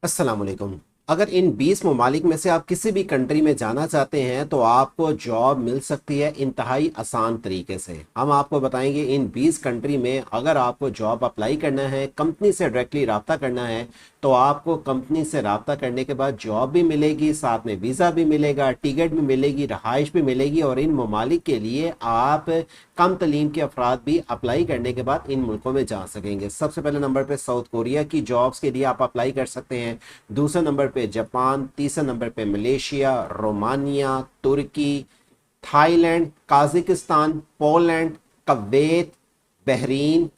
अस्सलाम वालेकुम। अगर इन 20 ममालिक में से आप किसी भी कंट्री में जाना चाहते हैं तो आपको जॉब मिल सकती है इंतहाई आसान तरीके से। हम आपको बताएंगे इन 20 कंट्री में अगर आपको जॉब अप्लाई करना है, कंपनी से डायरेक्टली रब्ता करना है, तो आपको कंपनी से रब्ता करने के बाद जॉब भी मिलेगी, साथ में वीज़ा भी मिलेगा, टिकट भी मिलेगी, रहाइश भी मिलेगी और इन ममालिक के लिए आप कम तलीम के अफराद भी अप्लाई करने के बाद इन मुल्कों में जा सकेंगे। सबसे पहले नंबर पे साउथ कोरिया की जॉब्स के लिए आप अप्लाई कर सकते हैं, दूसरे नंबर पे जापान, तीसरे नंबर पे मलेशिया, रोमानिया, तुर्की, Thailand, Kazakhstan, Poland, Kuwait, Bahrain,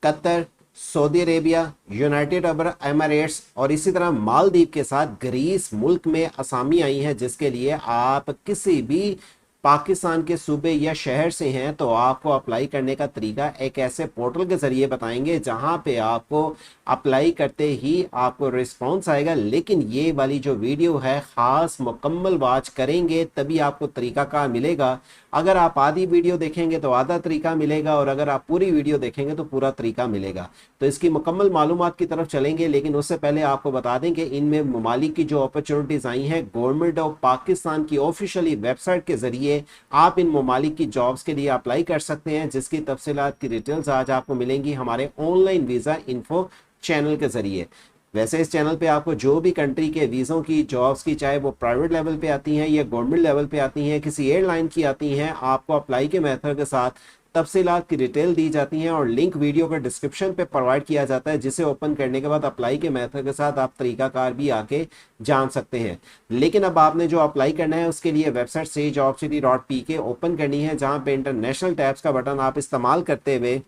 Qatar, Saudi Arabia, United Arab Emirates और इसी तरह मालदीव के साथ ग्रीस मुल्क में असामी आई हैं, जिसके लिए आप किसी भी पाकिस्तान के सूबे या शहर से हैं तो आपको अप्लाई करने का तरीका एक ऐसे पोर्टल के जरिए बताएंगे जहां पे आपको अप्लाई करते ही आपको रिस्पॉन्स आएगा। लेकिन ये वाली जो वीडियो है खास मुकम्मल वॉच करेंगे तभी आपको तरीका कार मिलेगा। अगर आप आधी वीडियो देखेंगे तो आधा तरीका मिलेगा और अगर आप पूरी वीडियो देखेंगे तो पूरा तरीका मिलेगा। तो इसकी मुकम्मल मालूमात की तरफ चलेंगे, लेकिन उससे पहले आपको बता दें कि इनमें ममालिक की जो अपॉर्चुनिटीज आई हैं गवर्नमेंट ऑफ पाकिस्तान की ऑफिशियली वेबसाइट के जरिए आप इन ममालिक की जॉब्स के लिए अप्लाई कर सकते हैं, जिसकी तफसीलात की डिटेल्स आज आपको मिलेंगी हमारे ऑनलाइन वीज़ा इन्फो चैनल के जरिए। वैसे इस चैनल पे आपको जो भी कंट्री के वीज़ों की जॉब्स की, चाहे वो प्राइवेट लेवल पे आती हैं या गवर्नमेंट लेवल पे आती हैं, किसी एयरलाइन की आती हैं, आपको अप्लाई के मेथड के साथ तफसीलात की डिटेल दी जाती हैं और लिंक वीडियो के डिस्क्रिप्शन पे प्रोवाइड किया जाता है, जिसे ओपन करने के बाद अप्लाई के मेथड के साथ आप तरीकाकार भी आके जान सकते हैं। लेकिन अब आपने जो अप्लाई करना है उसके लिए वेबसाइट से jobcity.pk ओपन करनी है, जहां पे इंटरनेशनल टैब्स का बटन आप इस्तेमाल करते हुए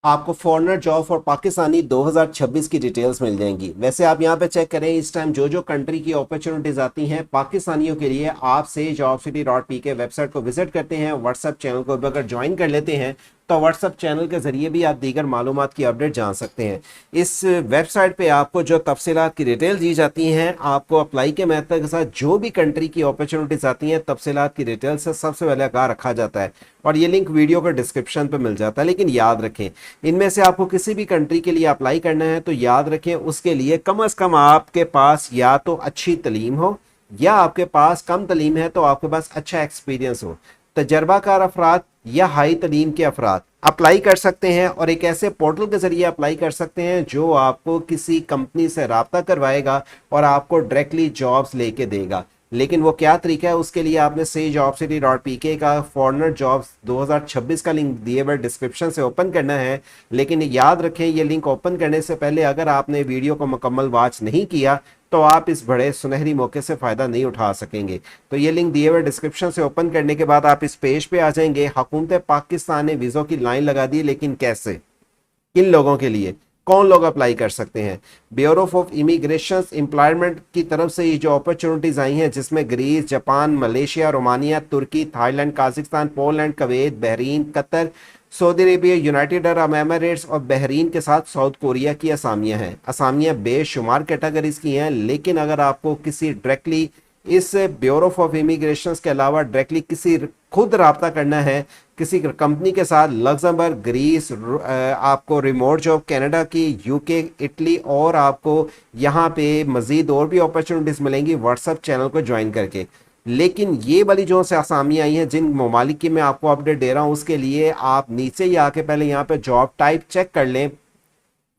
आपको फॉरनर जॉब और पाकिस्तानी 2026 की डिटेल्स मिल जाएंगी। वैसे आप यहाँ पे चेक करें, इस टाइम जो जो कंट्री की अपॉर्चुनिटीज आती हैं पाकिस्तानियों के लिए, आप से jobcity.pk वेबसाइट को विजिट करते हैं, व्हाट्सएप चैनल को भी अगर ज्वाइन कर लेते हैं तो व्हाट्सएप चैनल के जरिए भी आप दीगर मालूमात की अपडेट जान सकते हैं। इस वेबसाइट पे आपको जो तफसीलात की डिटेल दी जाती हैं, आपको अप्लाई के मेथड के साथ जो भी कंट्री की अपॉर्चुनिटीज आती हैं तफसीलात की डिटेल से सबसे पहले आगाह रखा जाता है और ये लिंक वीडियो के डिस्क्रिप्शन पे मिल जाता है। लेकिन याद रखें, इनमें से आपको किसी भी कंट्री के लिए अप्लाई करना है तो याद रखें उसके लिए कम अज़ कम आपके पास या तो अच्छी तलीम हो, या आपके पास कम तलीम है तो आपके पास अच्छा एक्सपीरियंस हो। तजर्बाकार अफराद या हाई तलीम के अफराद अप्लाई कर सकते हैं और एक ऐसे पोर्टल के जरिए अप्लाई कर सकते हैं जो आपको किसी कंपनी से रब्ता करवाएगा और आपको डायरेक्टली जॉब्स लेके देगा। लेकिन वो क्या तरीका है, उसके लिए आपने से jobcity.pk का फॉरनर जॉब्स 2026 का लिंक दिए हुए डिस्क्रिप्शन से ओपन करना है। लेकिन याद रखें, ये लिंक ओपन करने से पहले अगर आपने वीडियो को मुकम्मल वॉच नहीं किया तो आप इस बड़े सुनहरी मौके से फ़ायदा नहीं उठा सकेंगे। तो ये लिंक दिए हुए डिस्क्रिप्शन से ओपन करने के बाद आप इस पेज पे आ जाएंगे। हुकूमत पाकिस्तान ने वीज़ों की लाइन लगा दी, लेकिन कैसे, किन लोगों के लिए, कौन लोग अप्लाई कर सकते हैं? ब्यूरो ऑफ इमिग्रेशन एम्प्लॉयमेंट की तरफ से ये जो अपॉर्चुनिटीज़ आई हैं, जिसमें ग्रीस, जापान, मलेशिया, रोमानिया, तुर्की, Thailand, Kazakhstan, Poland, Kuwait, Bahrain, Qatar, Saudi Arabia, United Arab Emirates और बहरीन के साथ साउथ कोरिया की असामियाँ हैं। असामियाँ बेशुमार कैटेगरीज की हैं, लेकिन अगर आपको किसी डायरेक्टली इस ब्यूरो ऑफ इमिग्रेशन के अलावा डायरेक्टली किसी खुद रब्ता करना है किसी कंपनी के साथ, लग्जमबर्ग, ग्रीस, आपको रिमोट जॉब कनाडा की, यूके, इटली और आपको यहाँ पे मज़ीद और भी अपॉर्चुनिटीज़ मिलेंगी व्हाट्सएप चैनल को ज्वाइन करके। लेकिन ये वाली जो से आसामियाँ आई हैं जिन ममालिक की मैं आपको अपडेट दे रहा हूँ, उसके लिए आप नीचे ही आके पहले यहाँ पे जॉब टाइप चेक कर लें,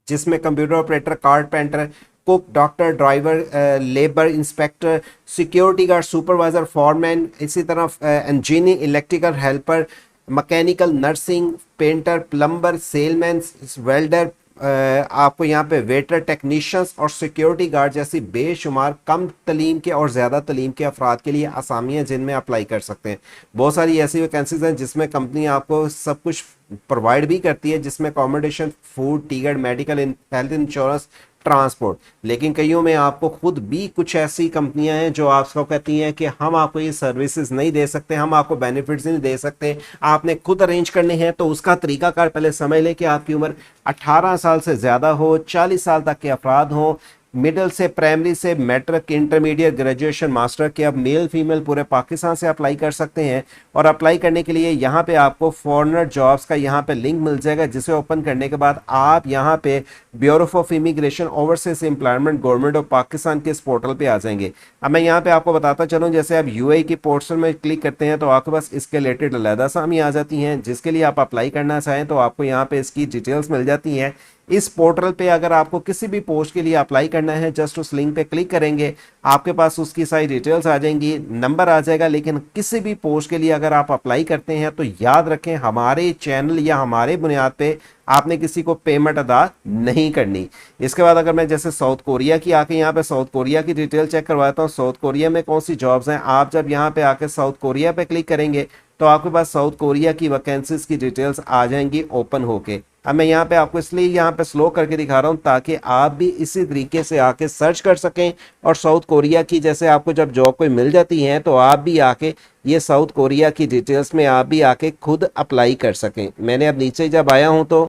जिसमें computer operator, carpenter, cook, doctor, driver, labour inspector, security guard, supervisor, foreman, इसी तरह engineer, electrical helper, mechanical, nursing, painter, plumber, salesman, welder, आपको यहाँ पे वेटर, टेक्नीशियंस और सिक्योरिटी गार्ड जैसी बेशुमार कम तलीम के और ज़्यादा तलीम के अफराद के लिए आसामी हैं जिनमें अप्लाई कर सकते हैं। बहुत सारी ऐसी वैकेंसीज हैं जिसमें कंपनी आपको सब कुछ प्रोवाइड भी करती है, जिसमें accommodation, food, ticket, medical, health insurance, transport. लेकिन कईयों में आपको खुद भी कुछ ऐसी कंपनियां हैं जो आपको कहती हैं कि हम आपको ये सर्विसेज नहीं दे सकते, हम आपको बेनिफिट्स नहीं दे सकते, आपने खुद अरेंज करने हैं। तो उसका तरीकाकार पहले समझ लें कि आपकी उम्र 18 साल से ज़्यादा हो, 40 साल तक के अफराद हों, मिडिल से, प्राइमरी से, मैट्रिक, इंटरमीडिएट, ग्रेजुएशन, मास्टर के अब मेल फीमेल पूरे पाकिस्तान से अप्लाई कर सकते हैं। और अप्लाई करने के लिए यहाँ पे आपको फॉरेनर जॉब्स का यहाँ पे लिंक मिल जाएगा, जिसे ओपन करने के बाद आप यहाँ पे bureau of immigration overseas employment government of Pakistan के इस पोर्टल पे आ जाएंगे। अब मैं यहाँ पे आपको बताता चलूँ, जैसे आप यूएई की पोर्टल में क्लिक करते हैं तो आपके पास इसके रिलेटेड अलहदा सामी आ जाती हैं, जिसके लिए आप अप्लाई करना चाहें तो आपको यहाँ पे इसकी डिटेल्स मिल जाती हैं। इस पोर्टल पे अगर आपको किसी भी पोस्ट के लिए अप्लाई करना है, जस्ट उस लिंक पे क्लिक करेंगे, आपके पास उसकी सारी डिटेल्स आ जाएंगी, नंबर आ जाएगा। लेकिन किसी भी पोस्ट के लिए अगर आप अप्लाई करते हैं तो याद रखें, हमारे चैनल या हमारे बुनियाद पे आपने किसी को पेमेंट अदा नहीं करनी। इसके बाद अगर मैं जैसे साउथ कोरिया की आके यहाँ पे साउथ कोरिया की डिटेल चेक करवाता हूँ, साउथ कोरिया में कौन सी जॉब्स हैं, आप जब यहाँ पे आके साउथ कोरिया पे क्लिक करेंगे तो आपके पास साउथ कोरिया की वैकेंसीज की डिटेल्स आ जाएंगी ओपन होके। अब मैं यहाँ पे आपको इसलिए यहाँ पे स्लो करके दिखा रहा हूँ ताकि आप भी इसी तरीके से आके सर्च कर सकें, और साउथ कोरिया की जैसे आपको जब जॉब कोई मिल जाती है तो आप भी आके ये साउथ कोरिया की डिटेल्स में आप भी आके खुद अप्लाई कर सकें। मैंने अब नीचे जब आया हूँ तो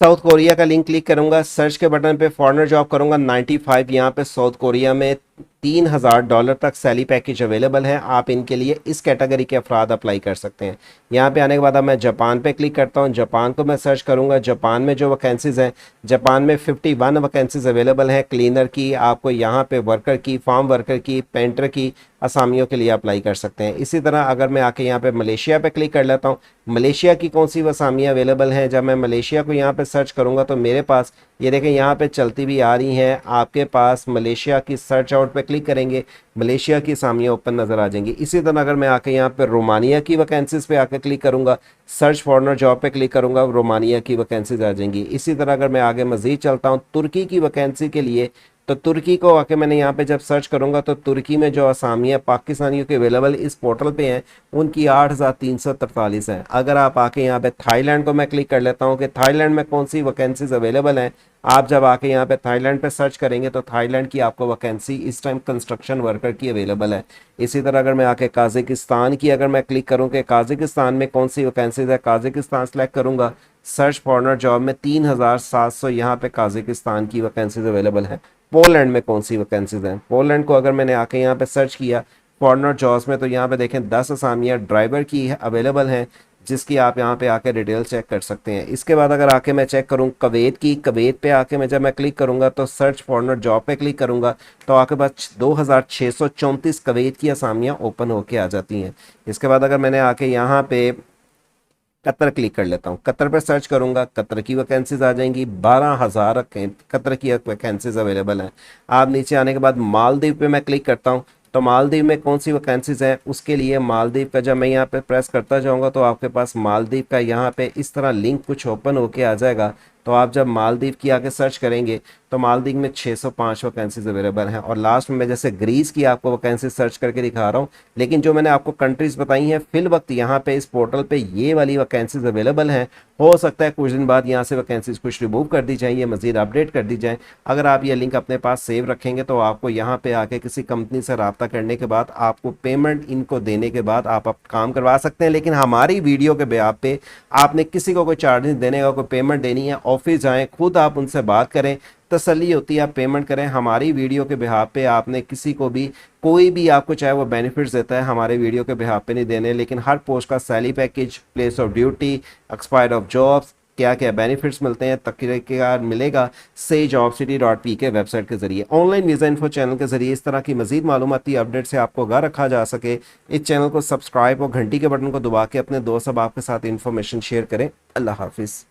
साउथ कोरिया का लिंक क्लिक करूंगा, सर्च के बटन पे फॉरेनर जॉब करूंगा, 95 यहाँ पे साउथ कोरिया में $3000 तक सैलरी पैकेज अवेलेबल है। आप इनके लिए इस कैटेगरी के अफराद अप्लाई कर सकते हैं। यहाँ पे आने के बाद अब मैं जापान पे क्लिक करता हूँ, जापान को मैं सर्च करूँगा। जापान में जो वैकेंसीज़ हैं, जापान में 51 वैकेंसीज अवेलेबल हैं क्लीनर की, आपको यहाँ पे वर्कर की, फार्म वर्कर की, पेंटर की असामियों के लिए अप्लाई कर सकते हैं। इसी तरह अगर मैं आके यहाँ पे मलेशिया पे क्लिक कर लेता हूँ, मलेशिया की कौन सी असामियाँ अवेलेबल हैं, जब मैं मलेशिया को यहाँ पे सर्च करूँगा तो मेरे पास ये देखें यहाँ पे चलती भी आ रही हैं। आपके पास मलेशिया की सर्च आउट पे क्लिक करेंगे, मलेशिया की असामियाँ ओपन नज़र आ जाएंगी। इसी तरह अगर मैं आके यहाँ पे रोमानिया की वैकेंसीज पे आके क्लिक करूँगा, सर्च फॉरेनर जॉब पे क्लिक करूँगा, रोमानिया की वैकेंसीज आ जाएंगी। इसी तरह अगर मैं आगे मज़ीद चलता हूँ, तुर्की की वैकेंसी के लिए तो तुर्की को आके मैंने यहाँ पे जब सर्च करूँगा तो तुर्की में जो असामियाँ पाकिस्तानियों के अवेलेबल इस पोर्टल पे हैं उनकी 8343 हैं। अगर आप आके यहाँ पे थाईलैंड को मैं क्लिक कर लेता हूँ कि थाईलैंड में कौन सी वैकेंसीज अवेलेबल हैं, आप जब आके यहाँ पे थाईलैंड पे सर्च करेंगे तो थाईलैंड की आपको वैकेंसी इस टाइम कंस्ट्रक्शन वर्कर की अवेलेबल है। इसी तरह अगर मैं आके काज़िकिस्तान की अगर मैं क्लिक करूँ कि काज़िकिस्तान में कौन सी वैकेंसीज है, काज़िकिस्तान सेलेक्ट करूँगा, सर्च फॉरेनर जॉब में 3700 यहाँ पे काज़िकिस्तान की वैकेंसीज अवेलेबल है। पोलैंड में कौन सी वैकेंसीज हैं, पोलैंड को अगर मैंने आके यहाँ पे सर्च किया फॉरेनर जॉब्स में तो यहाँ पे देखें 10 असामियाँ ड्राइवर की अवेलेबल हैं, जिसकी आप यहाँ पे आके डिटेल चेक कर सकते हैं। इसके बाद अगर आके मैं चेक करूँ कवैत की, कवैत पे आके मैं जब मैं क्लिक करूँगा तो सर्च फॉरेनर जॉब पे क्लिक करूँगा तो आपके पास 2634 कवैत की असामियाँ ओपन होके आ जाती हैं। इसके बाद अगर मैंने आके यहाँ पे कतर क्लिक कर लेता हूँ, कतर पर सर्च करूँगा, कतर की वैकेंसीज आ जाएंगी, 12,000 कतर की वैकेंसीज अवेलेबल हैं। आप नीचे आने के बाद मालदीव पे मैं क्लिक करता हूँ तो मालदीव में कौन सी वैकेंसीज हैं, उसके लिए मालदीव का जब मैं यहाँ पे प्रेस करता जाऊँगा तो आपके पास मालदीव का यहाँ पे इस तरह लिंक कुछ ओपन होके आ जाएगा। तो आप जब मालदीव की आके सर्च करेंगे तो मालदीव में 605 वैकेंसीज अवेलेबल हैं। और लास्ट में मैं जैसे ग्रीस की आपको वैकेंसी सर्च करके दिखा रहा हूँ, लेकिन जो मैंने आपको कंट्रीज़ बताई हैं फिल वक्त यहाँ पे इस पोर्टल पे ये वाली वैकेंसीज अवेलेबल हैं। हो सकता है कुछ दिन बाद यहाँ से वैकेंसीज कुछ रिमूव कर दी जाए, या मज़ीद अपडेट कर दी जाए। अगर आप ये लिंक अपने पास सेव रखेंगे तो आपको यहाँ पे आके किसी कंपनी से रब्ता करने के बाद आपको पेमेंट इनको देने के बाद आप काम करवा सकते हैं। लेकिन हमारी वीडियो के बेआब पे आपने किसी को कोई चार्ज नहीं देने का, कोई पेमेंट देनी है, ऑफिस जाएँ, खुद आप उनसे बात करें, तसल्ली होती है, आप पेमेंट करें। हमारी वीडियो के बिहाफ पे आपने किसी को भी कोई भी आपको चाहे वो बेनिफिट्स देता है, हमारे वीडियो के बिहाफ पे नहीं देने। लेकिन हर पोस्ट का salary package, place of duty, expire of jobs, क्या क्या बेनिफिट्स मिलते हैं, तरीक़ेकार मिलेगा SayJobCity.P के वेबसाइट के जरिए। ऑनलाइन वीज़ा इन्फो चैनल के जरिए इस तरह की मजीद मालूमाती अपडेट से आपको आगाह रखा जा सके, इस चैनल को सब्सक्राइब और घंटी के बटन को दबा के अपने दोस्त अब आपके साथ इन्फॉर्मेशन शेयर करें। अल्लाह हाफिज़।